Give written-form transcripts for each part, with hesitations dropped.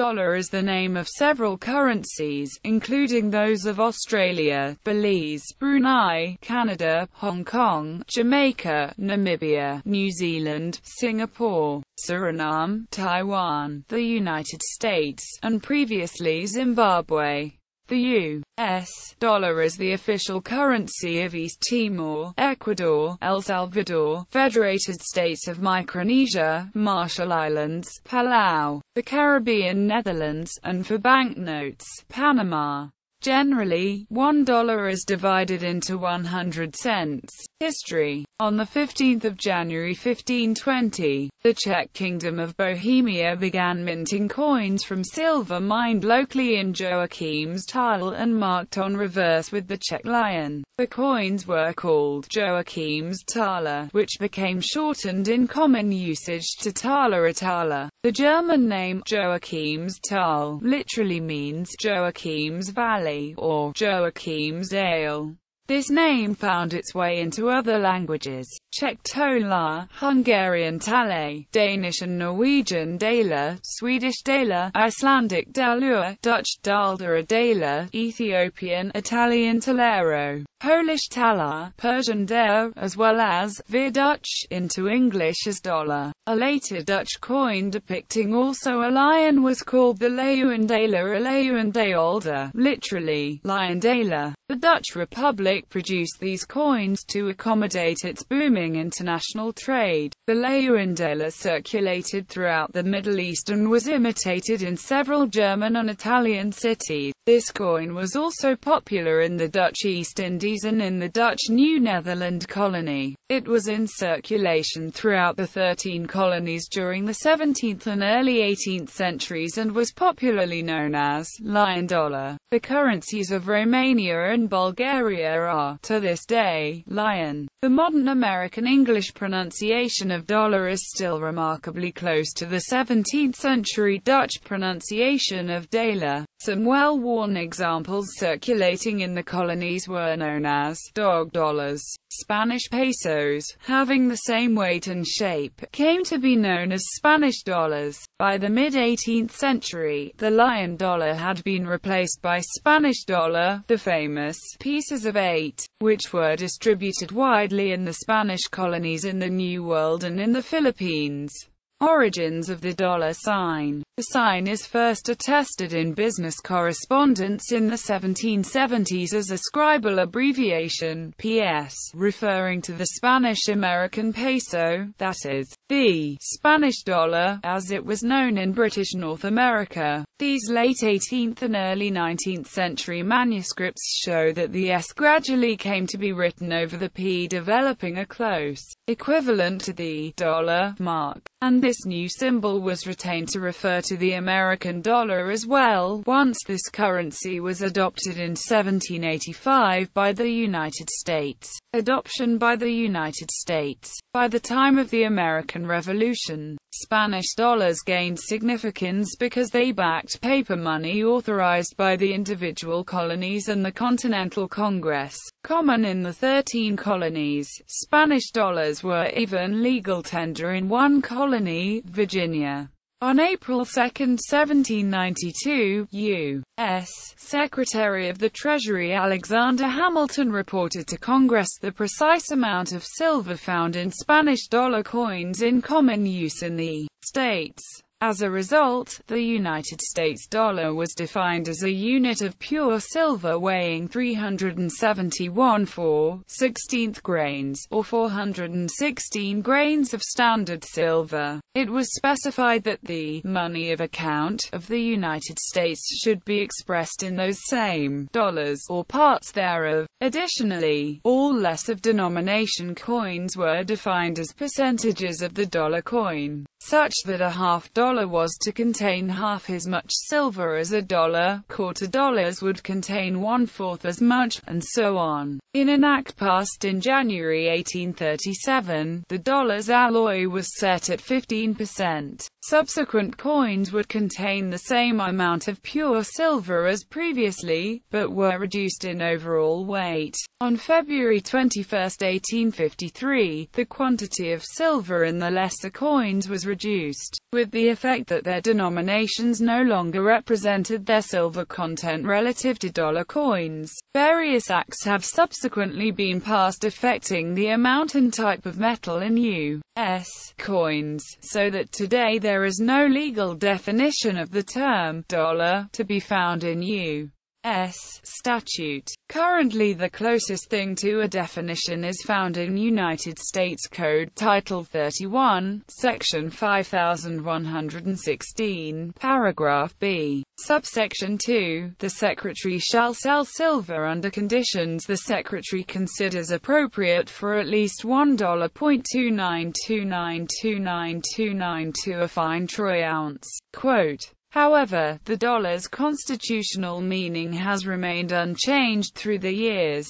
dollar is the name of several currencies, including those of Australia, Belize, Brunei, Canada, Hong Kong, Jamaica, Namibia, New Zealand, Singapore, Suriname, Taiwan, the United States, and previously Zimbabwe. The U.S. dollar is the official currency of East Timor, Ecuador, El Salvador, Federated States of Micronesia, Marshall Islands, Palau, the Caribbean Netherlands, and for banknotes, Panama.Generally, $1 is divided into 100 cents. History. On 15 January 1520, the Czech Kingdom of Bohemia began minting coins from silver mined locally in Joachimsthal and marked on reverse with the Czech lion. The coins were called Joachimsthaler, which became shortened in common usage to Thaler. The German name Joachimsthal literally means Joachim's Valley or Joachimsdale. This name found its way into other languages: Czech tolar, Hungarian tale, Danish and Norwegian daler, Swedish daler, Icelandic dalur, Dutch daldera daler, Ethiopian, Italian talero, Polish talar, Persian der, as well as, via Dutch, into English as dollar. A later Dutch coin depicting also a lion was called the Leeuwendaler or Leeuwendaler, literally, lion daler. The Dutch Republic produced these coins to accommodate its booming international trade. The Leeuwendaler circulated throughout the Middle East and was imitated in several German and Italian cities. This coin was also popular in the Dutch East Indies and in the Dutch New Netherland colony. It was in circulation throughout the 13 colonies during the 17th and early 18th centuries and was popularly known as lion dollar. The currencies of Romania and Bulgaria are, to this day, lion. The modern American English pronunciation of dollar is still remarkably close to the 17th century Dutch pronunciation of daler. Some well-worn examples circulating in the colonies were known as dog dollars. Spanish pesos, having the same weight and shape, came to be known as Spanish dollars. By the mid-18th century, the lion dollar had been replaced by Spanish dollar, the famous pieces of 8, which were distributed widely in the Spanish colonies in the New World and in the Philippines. Origins of the dollar sign. The sign is first attested in business correspondence in the 1770s as a scribal abbreviation, PS, referring to the Spanish-American peso, that is, the Spanish dollar, as it was known in British North America. These late 18th and early 19th century manuscripts show that the S gradually came to be written over the P, developing a close equivalent to the dollar mark, and this new symbol was retained to refer to the American dollar as well, once this currency was adopted in 1785 by the United States. Adoption by the United States. By the time of the American Revolution, Spanish dollars gained significance because they backed paper money authorized by the individual colonies and the Continental Congress. Common in the 13 colonies, Spanish dollars were even legal tender in one colony, Virginia. On April 2, 1792, U.S. Secretary of the Treasury Alexander Hamilton reported to Congress the precise amount of silver found in Spanish dollar coins in common use in the States. As a result, the United States dollar was defined as a unit of pure silver weighing 371/16 grains, or 416 grains of standard silver. It was specified that the money of account of the United States should be expressed in those same dollars, or parts thereof. Additionally, all lesser denomination coins were defined as percentages of the dollar coin, such that a $half was to contain half as much silver as a dollar, quarter dollars would contain 1/4 as much, and so on. In an act passed in January 1837, the dollar's alloy was set at 15%. Subsequent coins would contain the same amount of pure silver as previously, but were reduced in overall weight. 2008. On February 21, 1853, the quantity of silver in the lesser coins was reduced, with the effect that their denominations no longer represented their silver content relative to dollar coins. Various acts have subsequently been passed affecting the amount and type of metal in U.S. coins, so that today there is no legal definition of the term dollar to be found in U.S. statute. Currently, the closest thing to a definition is found in United States Code Title 31, Section 5116, Paragraph B. Subsection 2, the Secretary shall sell silver under conditions the Secretary considers appropriate for at least $1.29292929 to a fine troy ounce. Quote, however, the dollar's constitutional meaning has remained unchanged through the years.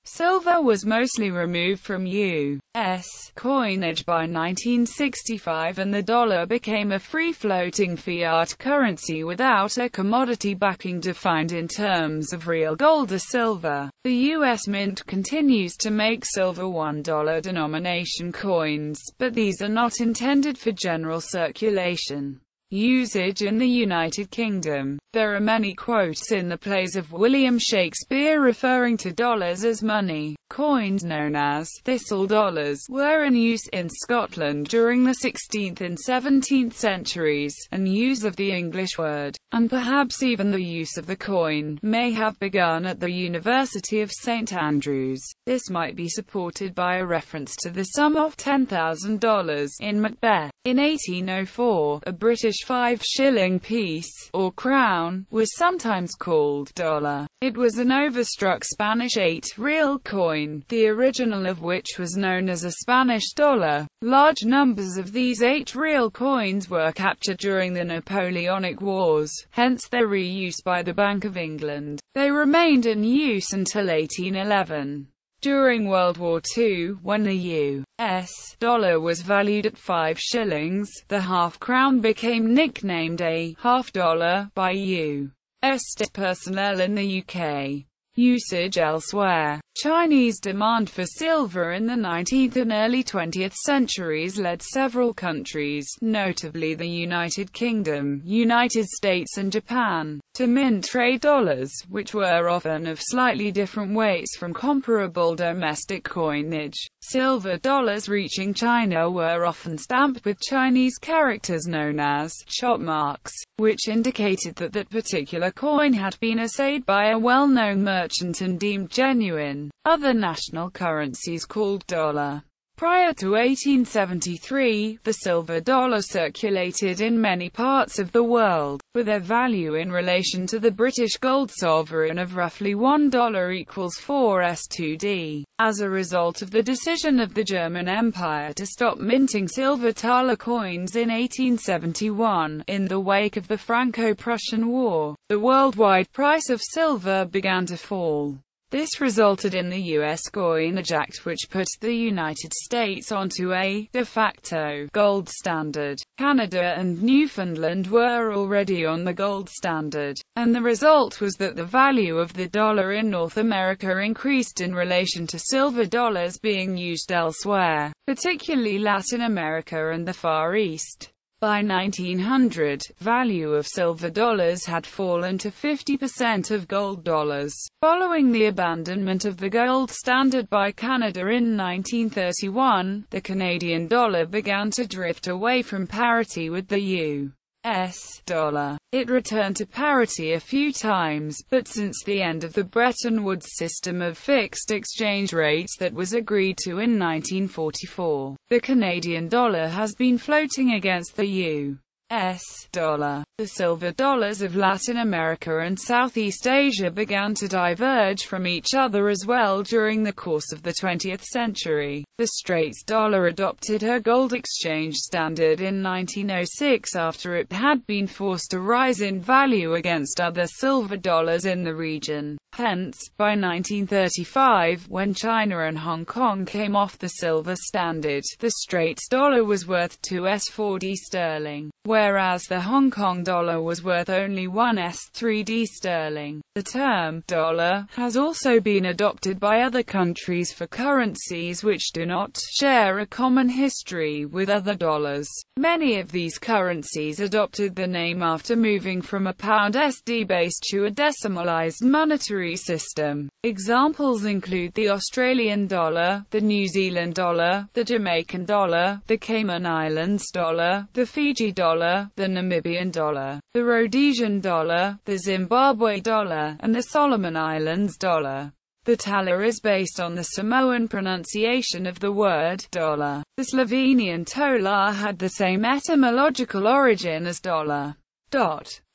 Silver was mostly removed from U.S. coinage by 1965 and the dollar became a free-floating fiat currency without a commodity backing defined in terms of real gold or silver. The U.S. Mint continues to make silver $1 denomination coins, but these are not intended for general circulation. Usage in the United Kingdom. There are many quotes in the plays of William Shakespeare referring to dollars as money. Coins known as thistle dollars were in use in Scotland during the 16th and 17th centuries, and use of the English word, and perhaps even the use of the coin, may have begun at the University of St. Andrews. This might be supported by a reference to the sum of $10,000 in Macbeth. In 1804, a British 5-shilling piece, or crown, was sometimes called dollar. It was an overstruck Spanish 8-real coin, the original of which was known as a Spanish dollar. Large numbers of these 8-real coins were captured during the Napoleonic Wars, hence their reuse by the Bank of England. They remained in use until 1811. During World War II, when the U.S. dollar was valued at 5 shillings, the half-crown became nicknamed a half-dollar by U.S. personnel in the UK. Usage elsewhere. Chinese demand for silver in the 19th and early 20th centuries led several countries, notably the United Kingdom, United States and Japan, to mint trade dollars, which were often of slightly different weights from comparable domestic coinage. Silver dollars reaching China were often stamped with Chinese characters known as chop marks, which indicated that that particular coin had been assayed by a well-known merchant and deemed genuine. Other national currencies called dollar. Prior to 1873, the silver dollar circulated in many parts of the world, with their value in relation to the British gold sovereign of roughly $1 equals 4s2d. As a result of the decision of the German Empire to stop minting silver thaler coins in 1871, in the wake of the Franco-Prussian War, the worldwide price of silver began to fall. This resulted in the U.S. Coinage Act, which put the United States onto a de facto gold standard. Canada and Newfoundland were already on the gold standard, and the result was that the value of the dollar in North America increased in relation to silver dollars being used elsewhere, particularly Latin America and the Far East. By 1900, value of silver dollars had fallen to 50% of gold dollars. Following the abandonment of the gold standard by Canada in 1931, the Canadian dollar began to drift away from parity with the U.S. dollar. It returned to parity a few times, but since the end of the Bretton Woods system of fixed exchange rates that was agreed to in 1944, the Canadian dollar has been floating against the U.S. dollar. The silver dollars of Latin America and Southeast Asia began to diverge from each other as well during the course of the 20th century. The Straits Dollar adopted her gold exchange standard in 1906 after it had been forced to rise in value against other silver dollars in the region. Hence, by 1935, when China and Hong Kong came off the silver standard, the Straits Dollar was worth 2s4d sterling, whereas the Hong Kong dollar was worth only 1s3d sterling. The term dollar has also been adopted by other countries for currencies which do not share a common history with other dollars. Many of these currencies adopted the name after moving from a pound-SD base to a decimalized monetary system. Examples include the Australian dollar, the New Zealand dollar, the Jamaican dollar, the Cayman Islands dollar, the Fiji dollar, the Namibian dollar, the Rhodesian dollar, the Zimbabwe-dollar, and the Solomon Islands dollar. The thaler is based on the Samoan pronunciation of the word dollar. The Slovenian tolar had the same etymological origin as dollar.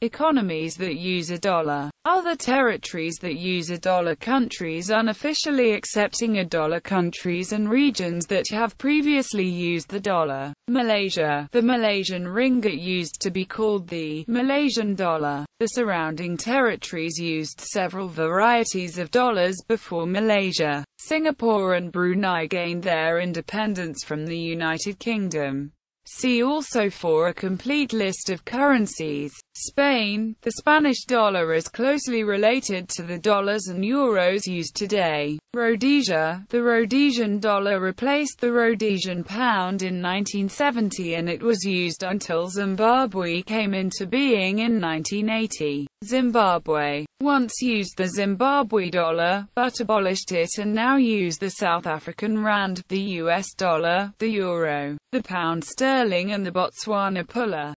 Economies that use a dollar. Other territories that use a dollar: countries unofficially accepting a dollar, countries and regions that have previously used the dollar. Malaysia. The Malaysian ringgit used to be called the Malaysian dollar. The surrounding territories used several varieties of dollars before Malaysia. Singapore and Brunei gained their independence from the United Kingdom. See also for a complete list of currencies. Spain. The Spanish dollar is closely related to the dollars and euros used today. Rhodesia. The Rhodesian dollar replaced the Rhodesian pound in 1970 and it was used until Zimbabwe came into being in 1980. Zimbabwe once used the Zimbabwe dollar, but abolished it and now use the South African rand, the US dollar, the euro, the pound sterling and the Botswana pula.